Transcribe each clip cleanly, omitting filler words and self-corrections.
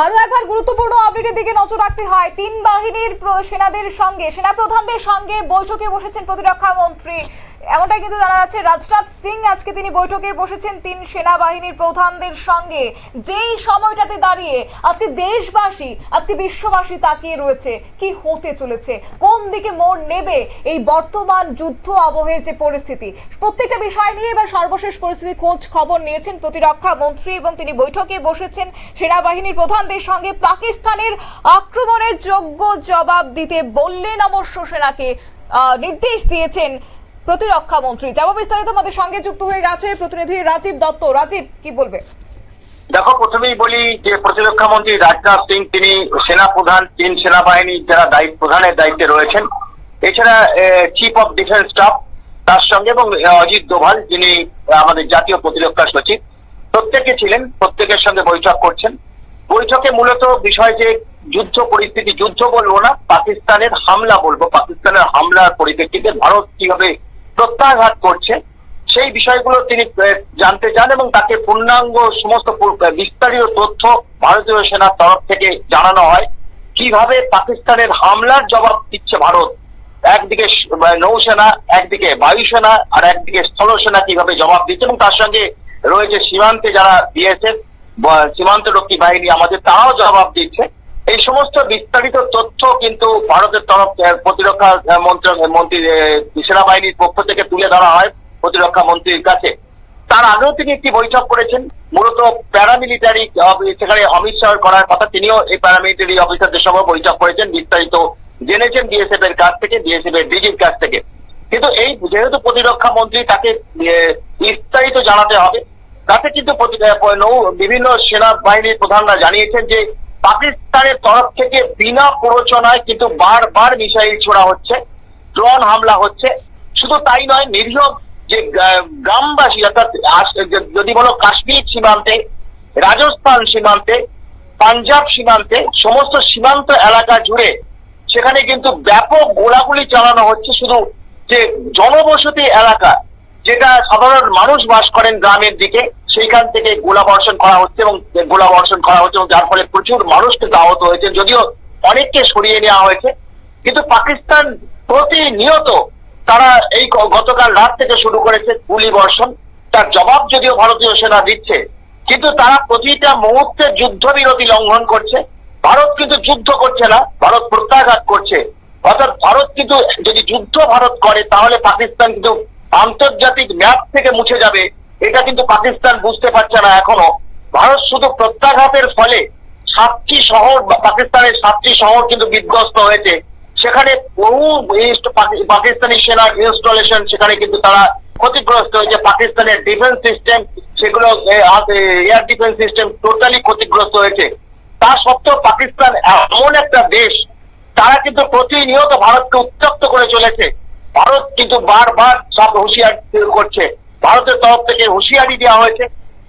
আরো একবার গুরুত্বপূর্ণ আপডেটের দিকে নজর রাখতে হয়। তিন বাহিনীর সেনাদের সঙ্গে সেনাপ্রধানদের সঙ্গে বৈঠকে বসেছেন প্রতিরক্ষা মন্ত্রী, এমনটাই কিন্তু জানা যাচ্ছে। রাজনাথ সিং আজকে তিনি বৈঠকে বসেছেন তিন সেনাবাহিনীর প্রধানদের সঙ্গে। যেই সময়টাতে দাঁড়িয়ে আজকে দেশবাসী, আজকে বিশ্ববাসী তাকিয়ে রয়েছে কি হতে চলেছে, কোন দিকে মোড় নেবে এই বর্তমান যুদ্ধ আবহের যে পরিস্থিতি, প্রত্যেকটা বিষয় নিয়ে এবার সর্বশেষ পরিস্থিতি খোঁজ খবর নিয়েছেন প্রতিরক্ষা মন্ত্রী এবং তিনি বৈঠকে বসেছেন সেনাবাহিনীর প্রধানদের সঙ্গে। পাকিস্তানের আক্রমণের যোগ্য জবাব দিতে বললেন অবশ্য সেনাকে, নির্দেশ দিয়েছেন প্রতিরক্ষা মন্ত্রী। যাব বিস্তারিত আমাদের সঙ্গে যুক্ত হয়ে গেছে প্রতিনিধি রাজীব দত্ত। রাজীব, কি বলবে? দেখো, প্রথমেই বলি যে প্রতিরক্ষা মন্ত্রী রাজনাথ সিং তিনি সেনা প্রধান, তিন সেনাবাহিনী যারা প্রধানের দায়িত্বে রয়েছেন, এছাড়া চিফ অফ ডিফেন্স স্টাফ তার সঙ্গে এবং অজিত দোভাল যিনি আমাদের জাতীয় প্রতিরক্ষা সচিব, প্রত্যেকে ছিলেন, প্রত্যেকের সঙ্গে বৈঠক করছেন। বৈঠকে মূলত বিষয় যে যুদ্ধ পরিস্থিতি, যুদ্ধ বলবো না, পাকিস্তানের হামলা বলবো, পাকিস্তানের হামলার পরিপ্রেক্ষিতে ভারত কিভাবে প্রত্যাঘাত করছে সেই বিষয়গুলো তিনি জানতে চান এবং তাকে পূর্ণাঙ্গ সমস্ত বিস্তারিত তথ্য ভারতীয় সেনার তরফ থেকে জানানো হয়। কিভাবে পাকিস্তানের হামলার জবাব দিচ্ছে ভারত, একদিকে নৌসেনা, একদিকে বায়ুসেনা আর একদিকে স্থলসেনা কিভাবে জবাব দিচ্ছে, এবং তার সঙ্গে রয়েছে সীমান্তে যারা বিএসএফ সীমান্তরক্ষী বাহিনী আমাদের, তারাও জবাব দিচ্ছে। এই সমস্ত বিস্তারিত তথ্য কিন্তু ভারতের তরফ প্রতিরক্ষা মন্ত্রী সেনাবাহিনীর পক্ষ থেকে তুলে ধরা হয় প্রতিরক্ষা মন্ত্রীর কাছে। তার আগেও তিনি একটি বৈঠক করেছেন, মূলত প্যারামিলিটারি, সেখানে অমিত শাহ করার কথা, তিনিও এই প্যারামিলিটারি অফিসারদের সঙ্গে বৈঠক করেছেন, বিস্তারিত জেনেছেন বিএসএফ এর কাছ থেকে, বিএসএফ এর ডিজির কাছ থেকে। কিন্তু এই যেহেতু প্রতিরক্ষা মন্ত্রী, তাকে বিস্তারিত জানাতে হবে, তাতে কিন্তু বিভিন্ন সেনাবাহিনীর প্রধানরা জানিয়েছেন যে পাকিস্তানের তরফ থেকে বিনা প্ররোচনায় কিন্তু বারবার মিসাইল ছোড়া হচ্ছে, ড্রোন হামলা হচ্ছে। শুধু তাই নয়, নিরীহ যে গ্রামবাসী, অর্থাৎ যদি বলো কাশ্মীর সীমান্তে, রাজস্থান সীমান্তে, পাঞ্জাব সীমান্তে, সমস্ত সীমান্ত এলাকা জুড়ে সেখানে কিন্তু ব্যাপক গোলাগুলি চালানো হচ্ছে। শুধু যে জনবসতি এলাকা, যেটা সাধারণ মানুষ বাস করেন গ্রামের দিকে, সেইখান থেকে গোলাবর্ষণ করা হচ্ছে এবং যার ফলে প্রচুর মানুষ কিন্তু আহত হয়েছে, যদিও অনেককে সরিয়ে নেওয়া হয়েছে। কিন্তু পাকিস্তান প্রতিনিয়ত তারা এই গতকাল রাত থেকে শুরু করেছে গুলি বর্ষণ, তার জবাব যদিও ভারতীয় সেনা দিচ্ছে, কিন্তু তারা প্রতিটা মুহূর্তে যুদ্ধবিরতি লঙ্ঘন করছে। ভারত কিন্তু যুদ্ধ করছে না, ভারত প্রত্যাঘাত করছে। অর্থাৎ ভারত কিন্তু যদি যুদ্ধ ভারত করে তাহলে পাকিস্তান কিন্তু আন্তর্জাতিক ম্যাপ থেকে মুছে যাবে, এটা কিন্তু পাকিস্তান বুঝতে পারছে না এখনো। ভারত শুধু প্রত্যাঘাতের ফলে পাকিস্তানের 7টি শহর কিন্তু বিধ্বস্ত হয়েছে। সেখানে বহু পাকিস্তানি সেনার ইনস্টলেশন সেখানে কিন্তু তারা ক্ষতিগ্রস্ত হয়েছে। পাকিস্তানের ডিফেন্স সিস্টেম, সেগুলো এয়ার ডিফেন্স সিস্টেম টোটালি ক্ষতিগ্রস্ত হয়েছে। তা সত্ত্বেও পাকিস্তান এমন একটা দেশ, তারা কিন্তু প্রতিনিয়ত ভারতকে উত্ত্যক্ত করে চলেছে। ভারত কিন্তু বারবার সব হুঁশিয়ারি করছে, ভারতের তরফ থেকে হুঁশিয়ারি দেওয়া হয়েছে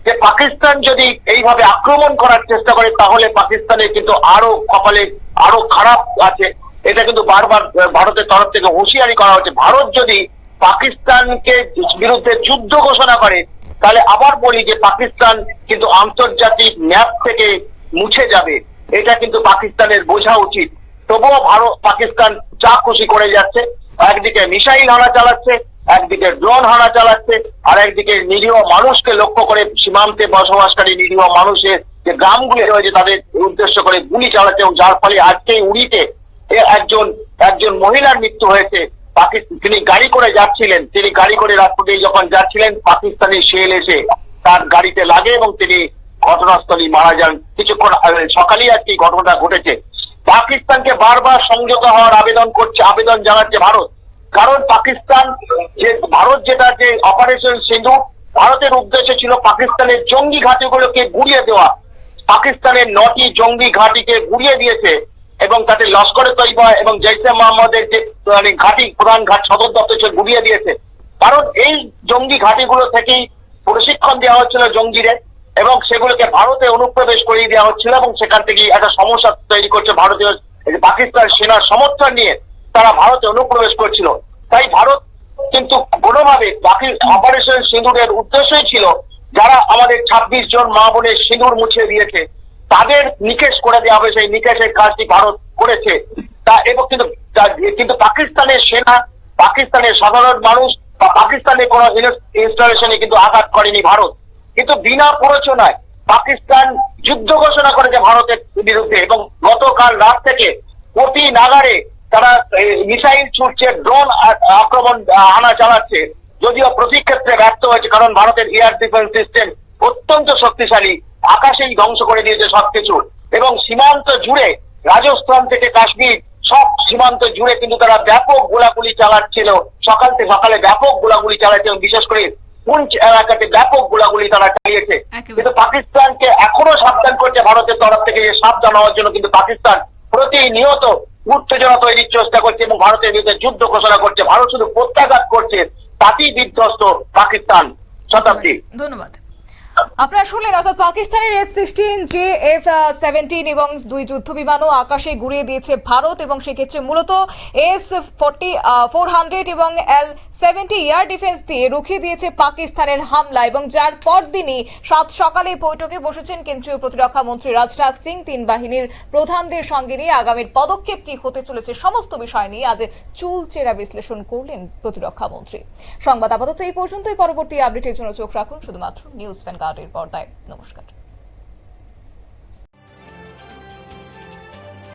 যে পাকিস্তান যদি এইভাবে আক্রমণ করার চেষ্টা করে তাহলে পাকিস্তানের কিন্তু আরো কপালে আরো খারাপ আছে। এটা কিন্তু বারবার ভারতের তরফ থেকে হুঁশিয়ারি করা হচ্ছে। ভারত যদি পাকিস্তানকে বিরুদ্ধে যুদ্ধ ঘোষণা করে তাহলে আবার বলি যে পাকিস্তান কিন্তু আন্তর্জাতিক ম্যাপ থেকে মুছে যাবে, এটা কিন্তু পাকিস্তানের বোঝা উচিত। তবুও পাকিস্তান যা খুশি করে যাচ্ছে, একদিকে মিসাইল হানা চালাচ্ছে, একদিকে ড্রোন হানা চালাচ্ছে, আর একদিকে নিরীহ মানুষকে লক্ষ্য করে সীমান্তে বসবাসকারী নিরীহ মানুষের যে গ্রামগুলি রয়েছে তাদের উদ্দেশ্য করে গুলি চালাচ্ছে, এবং যার ফলে আজকে উড়িতে একজন মহিলার মৃত্যু হয়েছে। তিনি গাড়ি করে যাচ্ছিলেন, তিনি গাড়ি করে রাস্তা যখন যাচ্ছিলেন, পাকিস্তানি শেল এসে তার গাড়িতে লাগে এবং তিনি ঘটনাস্থলে মারা যান। কিছুক্ষণ সকালেই আজকে এই ঘটনাটা ঘটেছে। পাকিস্তানকে বারবার সংযত হওয়ার আবেদন জানাচ্ছে ভারত, কারণ ভারত যেটা যে অপারেশন সিঁদুর, ভারতের উদ্দেশ্য ছিল পাকিস্তানের জঙ্গি ঘাঁটিগুলোকে গুড়িয়ে দেওয়া। পাকিস্তানের 9টি জঙ্গি ঘাঁটিকে গুড়িয়ে দিয়েছে এবং তাতে লস্করে তৈবা এবং জৈশে মোহাম্মদের যে প্রধান ঘাট সদর দপ্তর গুড়িয়ে দিয়েছে। কারণ এই জঙ্গি ঘাঁটিগুলো থেকেই প্রশিক্ষণ দেওয়া হচ্ছিল জঙ্গিদের, এবং সেগুলোকে ভারতে অনুপ্রবেশ করিয়ে দেওয়া হচ্ছিল, এবং সেখান থেকে একটা সমস্যা তৈরি করছে ভারতীয় পাকিস্তান সেনার সমর্থন নিয়ে তারা ভারতে অনুপ্রবেশ করছিল। তাই ভারত কিন্তু কোনোভাবে অপারেশন সিঁদুরের উদ্দেশ্যই ছিল যারা আমাদের 26 জন মা বোনের সিঁদুর মুছে দিয়েছে, তাদের নিকেশ করে দেওয়া হবে, সেই নিকেশের কাজটি ভারত করেছে। তা এবং কিন্তু পাকিস্তানের সেনা, পাকিস্তানের সাধারণ মানুষ বা পাকিস্তানের কোনো ইনস্টলেশনে কিন্তু আঘাত করেনি ভারত। কিন্তু বিনা প্ররোচনায় পাকিস্তান যুদ্ধ ঘোষণা করেছে ভারতের বিরুদ্ধে, এবং গতকাল রাত থেকে প্রতি নাগারে তারা মিসাইল ছুটছে, ড্রোন আক্রমণ হানা চালাচ্ছে। যদিও প্রতি ক্ষেত্রে ব্যর্থ হয়েছে, কারণ ভারতের এয়ার ডিফেন্স সিস্টেম অত্যন্ত শক্তিশালী, আকাশেই ধ্বংস করে দিয়েছে সবকিছু। এবং সীমান্ত জুড়ে, রাজস্থান থেকে কাশ্মীর সব সীমান্ত জুড়ে কিন্তু তারা ব্যাপক গোলাগুলি চালাচ্ছিল, সকালে ব্যাপক গোলাগুলি চালাচ্ছে, এবং বিশেষ করে পুঞ্চ এলাকাতে ব্যাপক গোলাগুলি তারা চালিয়েছে। কিন্তু পাকিস্তানকে এখনো সাবধান করছে ভারতের তরফ থেকে, সাবধান হওয়ার জন্য কিন্তু পাকিস্তান প্রতিনিয়ত উত্তেজনা তৈরির চেষ্টা করছে এবং ভারতের বিরুদ্ধে যুদ্ধ ঘোষণা করছে। ভারত শুধু প্রত্যাঘাত করছে, তাতেই বিধ্বস্ত পাকিস্তান। শতাব্দী, ধন্যবাদ। আপনারা শুনলেন, অর্থাৎ পাকিস্তানের F-16, F-17 এবং 2 যুদ্ধ বিমানও আকাশে গুড়িয়ে দিয়েছে ভারত, এবং সেক্ষেত্রে মূলত S-400 এবং L-70 এয়ার ডিফেন্স দিয়ে রুখিয়ে দিয়েছে পাকিস্তানের হামলা। এবং যার পরদিনই সাত সকালে বৈঠকে বসেছেন কেন্দ্রীয় প্রতিরক্ষা মন্ত্রী রাজনাথ সিং। তিন বাহিনীর প্রধানদের সঙ্গে নিয়ে আগামীর পদক্ষেপ কি হতে চলেছে সমস্ত বিষয় নিয়ে আজ চুলচেরা বিশ্লেষণ করলেন প্রতিরক্ষা মন্ত্রী। সংবাদ আপাতত এই পর্যন্তই। পরবর্তী আপডেটের জন্য চোখ রাখুন শুধুমাত্র নিউজ ভ্যানগার্ডের পর্দায়। নমস্কার।